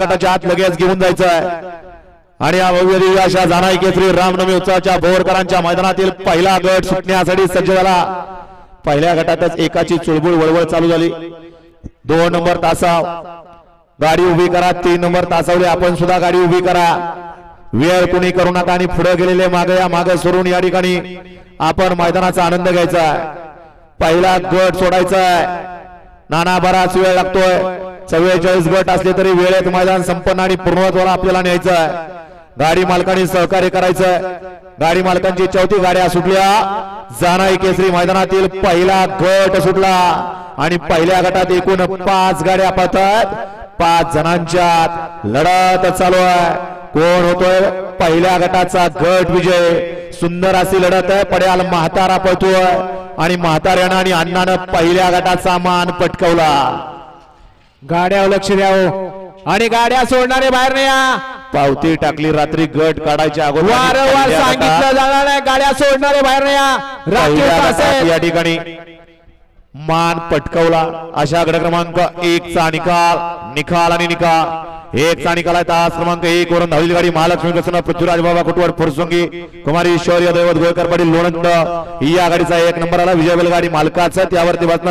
गटाच्या आत लगेच घेऊन जायचं आहे आणि या भव्य अशा जानाई केसरी रामनवमी उत्सवाच्या बोरकरांच्या मैदानातील पहिला गट सुटण्यासाठी सज्ज झाला। पहिल्या गटातच एकाची चुळबुळ वळवळ चालू झाली। 2 नंबर तासाव गाडी उभी करा, 3 नंबर तासावले आपण सुद्धा गाडी उभी करा, वेळ कुणी करू नका आणि पुढे गेलेले मागे या मागे सोडून या ठिकाणी आपण मैदानाचा आनंद घ्यायचा आहे। पहिला गट सोडायचा आहे, नाना बराच वेळ लागतोय, 44 गट असले तरी वेळेत मैदान संपन्न आणि पूर्णत्वाला आपल्याला न्यायचं आहे। गाडी मालकांनी सहकार्य करायचं। गाडी मालकांची 4थी गाड्या सुटल्या, जानाई केसरी मैदानातील पहिला गट सुटला आणि पहिल्या गटात एकूण 5 गाड्या पळतात। 5 जणांच्यात लढत चालू आहे, कोण होतोय पहिल्या गटाचा गट विजय। सुंदर अशी लढत आहे, पड्याल म्हातारा पळतोय आणि म्हाताऱ्यानं आणि अण्णानं पहिल्या गटाचा मान पटकावला। गाड्यावर लक्ष द्यावं आणि गाड्या सोडणारे बाहेर नाही या। पावती टाकली रात्री गट काढायच्या अगोदर वारंवार सांगितलं जाणार नाही, गाड्या सोडणारे बाहेर नाही या। या ठिकाणी मान पटकावला। अशा गट क्रमांक 1 चा निकाल आणि निकाल 1 चा निकाल आहे। तास क्रमांक 1 वरून धावलेली गाडी महालक्ष्मी प्रसन्न पृथ्वीराज बाबा कुटवड फुरसुंगी कुमारी शौर्य दैवत गोळकर पाटील लोणंद या गाडीचा 1 नंबर आला। विजय बैलगाडी मालकाचा त्यावरती बसणार